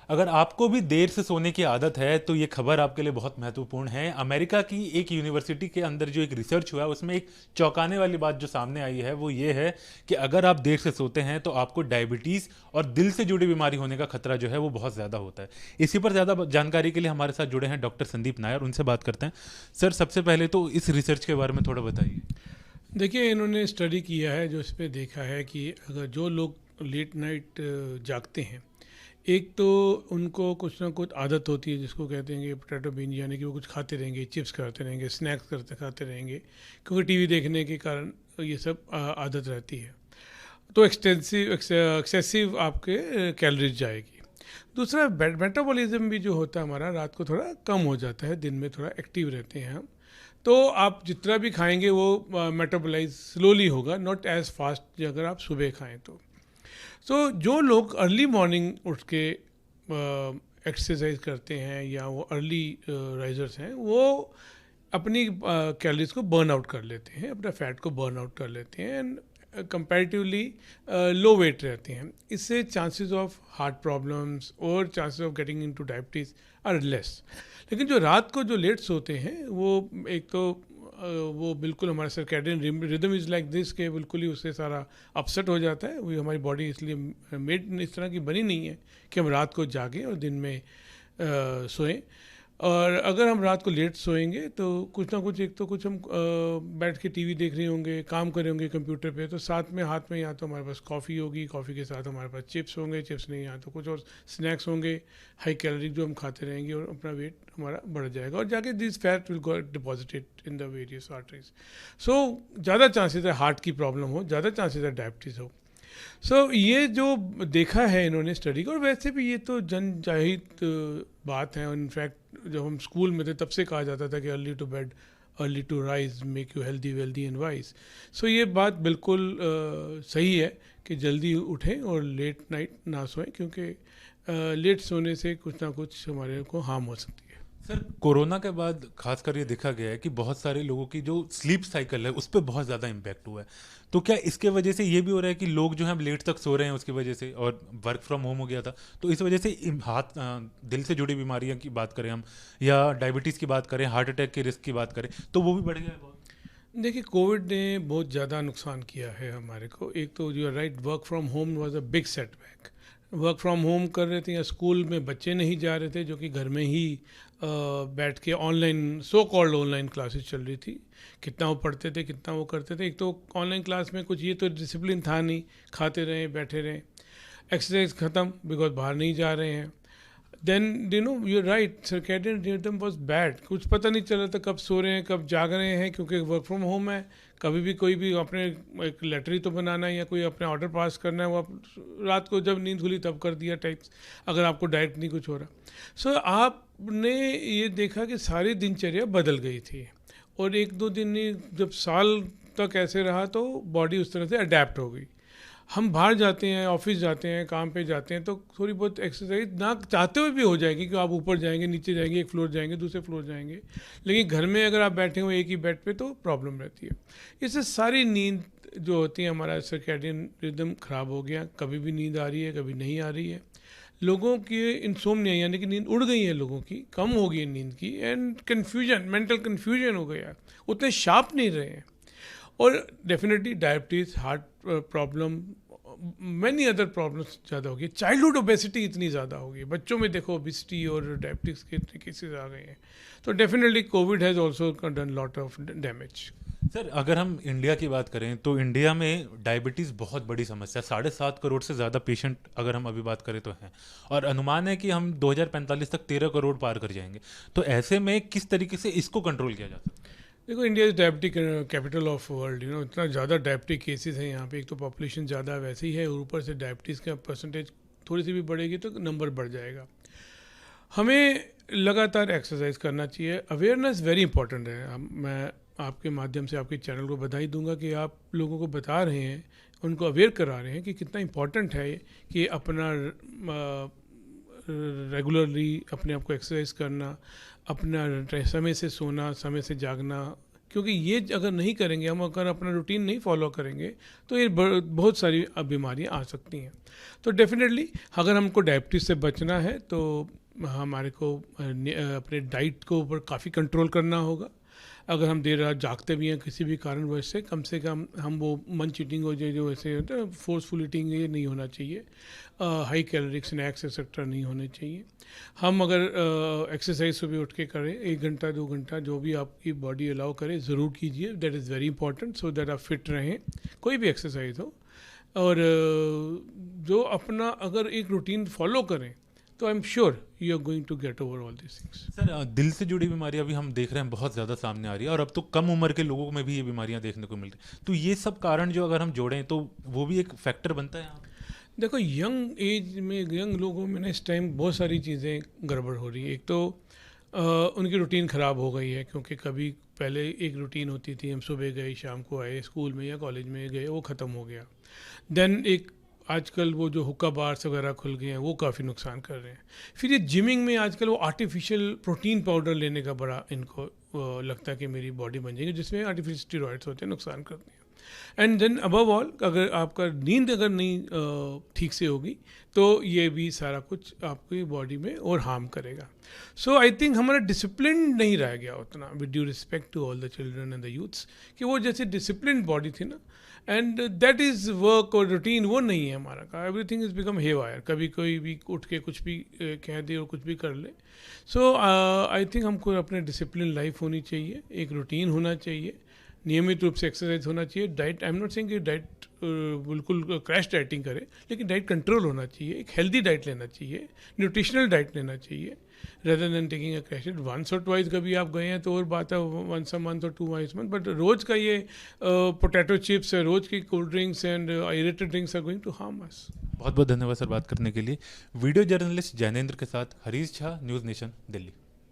अगर आपको भी देर से सोने की आदत है तो ये खबर आपके लिए बहुत महत्वपूर्ण है। अमेरिका की एक यूनिवर्सिटी के अंदर जो एक रिसर्च हुआ उसमें एक चौंकाने वाली बात जो सामने आई है वो ये है कि अगर आप देर से सोते हैं तो आपको डायबिटीज और दिल से जुड़ी बीमारी होने का खतरा जो है वो बहुत ज़्यादा होता है। इसी पर ज़्यादा जानकारी के लिए हमारे साथ जुड़े हैं डॉक्टर संदीप नायर, उनसे बात करते हैं। सर, सबसे पहले तो इस रिसर्च के बारे में थोड़ा बताइए। देखिए, इन्होंने स्टडी किया है जो इसमें देखा है कि अगर जो लोग लेट नाइट जागते हैं, एक तो उनको कुछ ना कुछ आदत होती है जिसको कहते हैं कि पोटैटो बिंज, यानी कि वो कुछ खाते रहेंगे, चिप्स खाते रहेंगे, स्नैक्स करते खाते रहेंगे, क्योंकि टीवी देखने के कारण ये सब आदत रहती है। तो एक्सेसिव आपके कैलोरीज जाएगी। दूसरा, मेटाबॉलिज्म भी जो होता है हमारा, रात को थोड़ा कम हो जाता है, दिन में थोड़ा एक्टिव रहते हैं हम। तो आप जितना भी खाएंगे वो मेटाबोलाइज स्लोली होगा, नॉट एज फास्ट अगर आप सुबह खाएं तो जो लोग अर्ली मॉर्निंग उठ के एक्सरसाइज करते हैं या वो अर्ली राइजर्स हैं, वो अपनी कैलोरीज को बर्न आउट कर लेते हैं, अपना फैट को बर्न आउट कर लेते हैं, एंड कंपैरेटिवली लो वेट रहते हैं। इससे चांसेस ऑफ हार्ट प्रॉब्लम्स और chances of getting into diabetes are less. लेकिन जो रात को जो लेट सोते हैं वो एक तो वो बिल्कुल हमारा circadian rhythm is like this के बिल्कुल ही उससे सारा अपसेट हो जाता है। वो हमारी बॉडी इसलिए मेड इस तरह की बनी नहीं है कि हम रात को जागें और दिन में सोएं। और अगर हम रात को लेट सोएंगे तो कुछ ना कुछ, एक तो कुछ हम बैठ के टीवी देख रहे होंगे, काम कर रहे होंगे कंप्यूटर पे, तो साथ में हाथ में या तो हमारे पास कॉफ़ी होगी, कॉफ़ी के साथ हमारे पास चिप्स होंगे, चिप्स नहीं या तो कुछ और स्नैक्स होंगे हाई कैलोरी जो हम खाते रहेंगे, और अपना वेट हमारा बढ़ जाएगा और जाके this fat will go deposited in the various arteries. So ज़्यादा चांसेस है हार्ट की प्रॉब्लम हो, ज़्यादा चांसेस है डायबिटीज़ हो। ये जो देखा है इन्होंने स्टडी को, और वैसे भी ये तो जन जाहिर बात है। और इनफैक्ट जब हम स्कूल में थे तब से कहा जाता था कि early to bed early to rise make you healthy wealthy and wise. ये बात बिल्कुल सही है कि जल्दी उठें और लेट नाइट ना सोएं, क्योंकि लेट सोने से कुछ ना कुछ हमारे को हार्म हो सकती है। सर, कोरोना के बाद खासकर ये देखा गया है कि बहुत सारे लोगों की जो स्लीप साइकिल है उस पर बहुत ज़्यादा इम्पैक्ट हुआ है। तो क्या इसके वजह से ये भी हो रहा है कि लोग जो हैं अब लेट तक सो रहे हैं उसकी वजह से, और वर्क फ्रॉम होम हो गया था तो इस वजह से दिल से जुड़ी बीमारियों की बात करें हम, या डायबिटीज़ की बात करें, हार्ट अटैक के रिस्क की बात करें, तो वो भी बढ़ गया है बहुत। देखिए, कोविड ने बहुत ज़्यादा नुकसान किया है हमारे को। एक तो you are right, work from home was a big setback. Work from home कर रहे थे या स्कूल में बच्चे नहीं जा रहे थे, जो कि घर में ही बैठ के online, so called online classes चल रही थी। कितना वो पढ़ते थे, कितना वो करते थे। एक तो ऑनलाइन क्लास में कुछ ये तो डिसिप्लिन था नहीं, खाते रहें बैठे रहें, एक्सरसाइज ख़त्म बिकॉज बाहर नहीं जा रहे हैं। Then you right, circadian rhythm was bad. कुछ पता नहीं चल रहा था कब सो रहे हैं कब जाग रहे हैं, क्योंकि वर्क फ्रॉम होम है। कभी भी कोई भी अपने एक लेटर ही तो बनाना है या कोई अपने ऑर्डर पास करना है, वो आप रात को जब नींद खुली तब कर दिया टाइप्स, अगर आपको डाइट नहीं कुछ हो रहा। आपने ये देखा कि सारी दिनचर्या बदल गई थी, और एक दो दिन नहीं, जब साल तक ऐसे रहा तो बॉडी उस तरह से अडेप्ट हो गई। हम बाहर जाते हैं, ऑफिस जाते हैं, काम पे जाते हैं, तो थोड़ी बहुत एक्सरसाइज ना चाहते हुए भी हो जाएगी कि आप ऊपर जाएंगे, नीचे जाएंगे, एक फ्लोर जाएंगे, दूसरे फ्लोर जाएंगे। लेकिन घर में अगर आप बैठे हो एक ही बेड पे तो प्रॉब्लम रहती है। इससे सारी नींद जो होती है, हमारा सर्कैडियन रिदम ख़राब हो गया। कभी भी नींद आ रही है, कभी नहीं आ रही है। लोगों की इंसोम्निया यानी कि नींद उड़ गई है, लोगों की कम हो गई है नींद की, एंड कन्फ्यूजन, मेंटल कन्फ्यूजन हो गया, उतने शार्प नहीं रहे हैं। और definitely diabetes, heart problem, many other problems ज़्यादा हो गई। चाइल्डहुड ओबेसिटी इतनी ज़्यादा हो गई, बच्चों में देखो ओबेसिटी और डायबिटीज़ के इतने केसेस आ गए हैं। तो definitely Covid has also done lot of damage. Sir, अगर हम इंडिया की बात करें तो इंडिया में डायबिटीज़ बहुत बड़ी समस्या है। 7.5 करोड़ से ज़्यादा पेशेंट अगर हम अभी बात करें तो हैं, और अनुमान है कि हम 2045 तक 13 करोड़ पार कर जाएंगे। तो ऐसे में किस तरीके से इसको कंट्रोल किया जा सकता है? देखो, India is diabetic capital of world. इतना ज़्यादा डायबिटिक केसेस हैं यहाँ पे। एक तो पॉपुलेशन ज़्यादा वैसे ही है, और ऊपर से डायबिटीज़ का परसेंटेज थोड़ी सी भी बढ़ेगी तो नंबर बढ़ जाएगा। हमें लगातार एक्सरसाइज करना चाहिए। अवेयरनेस वेरी इंपॉर्टेंट है। मैं आपके माध्यम से आपके चैनल को बधाई दूंगा कि आप लोगों को बता रहे हैं, उनको अवेयर करा रहे हैं कि कितना इम्पोर्टेंट है कि अपना रेगुलरली अपने आप को एक्सरसाइज करना, अपना समय से सोना, समय से जागना, क्योंकि ये अगर नहीं करेंगे, हम अगर अपना रूटीन नहीं फॉलो करेंगे तो ये बहुत सारी बीमारियां आ सकती हैं। तो डेफिनेटली अगर हमको डायबिटीज़ से बचना है तो हमारे को अपने डाइट को ऊपर काफ़ी कंट्रोल करना होगा। अगर हम देर रात जागते भी हैं किसी भी कारणवश से कम हम वो मंच ईटिंग हो जाए जो ऐसे होता है फोर्सफुल ईटिंग, ये नहीं होना चाहिए। हाई कैलोरिक स्नैक्स एक्सेट्रा नहीं होने चाहिए। हम अगर एक्सरसाइज सुबह उठ के करें 1 घंटा 2 घंटा जो भी आपकी बॉडी अलाउ करे ज़रूर कीजिए। That is very important so that आप फिट रहें, कोई भी एक्सरसाइज हो। और जो अपना अगर एक रूटीन फॉलो करें तो I am sure you are going to get over all this things. Sir, दिल से जुड़ी बीमारियां भी हम देख रहे हैं बहुत ज़्यादा सामने आ रही है, और अब तो कम उम्र के लोगों में भी ये बीमारियां देखने को मिलती हैं। तो ये सब कारण जो अगर हम जोड़ें तो वो भी एक फैक्टर बनता है यहाँ पे? देखो यंग एज में यंग लोगों में ना इस टाइम बहुत सारी चीज़ें गड़बड़ हो रही है। एक तो उनकी रूटीन ख़राब हो गई है, क्योंकि कभी पहले एक रूटीन होती थी, हम सुबह गए शाम को आए, स्कूल में या कॉलेज में गए, वो ख़त्म हो गया। देन एक आजकल वो जो हुक्का बार्स वगैरह खुल गए हैं वो काफ़ी नुकसान कर रहे हैं। फिर ये जिमिंग में आजकल वो आर्टिफिशियल प्रोटीन पाउडर लेने का बड़ा इनको लगता है कि मेरी बॉडी बन जाएगी, जिसमें आर्टिफिशियल स्टेरॉइड्स होते हैं, नुकसान करते हैं। एंड देन अबव ऑल अगर आपका नींद अगर नहीं ठीक से होगी तो ये भी सारा कुछ आपकी बॉडी में और हार्म करेगा। सो आई थिंक हमारा डिसिप्लिन नहीं रह गया उतना, with due respect to all the children and the youths, कि वो जैसे डिसिप्लिन बॉडी थी ना, एंड दैट इज़ वर्क और रूटीन वो नहीं है हमारा का। Everything is become haywire, कभी कोई भी उठ के कुछ भी कह दे और कुछ भी कर ले। सो आई थिंक हमको अपने डिसिप्लिन लाइफ होनी चाहिए, एक रूटीन होना चाहिए, नियमित रूप से एक्सरसाइज होना चाहिए। Diet, I am not saying कि डाइट बिल्कुल क्रैश डाइटिंग करे, लेकिन डाइट कंट्रोल होना चाहिए, एक हेल्दी डाइट लेना चाहिए, न्यूट्रिशनल डाइट लेना चाहिए, rather than taking a crash diet. Once और ट्वाइस कभी आप गए हैं तो और बात है, वंस अ मंथ और 2 मंथ, बट रोज़ का ये पोटैटो चिप्स है, रोज़ की cold drinks and aerated drinks are going to harm us. बहुत बहुत धन्यवाद सर बात करने के लिए। वीडियो जर्नलिस्ट जैनेंद्र के साथ हरीश झा, न्यूज़ नेशन, दिल्ली।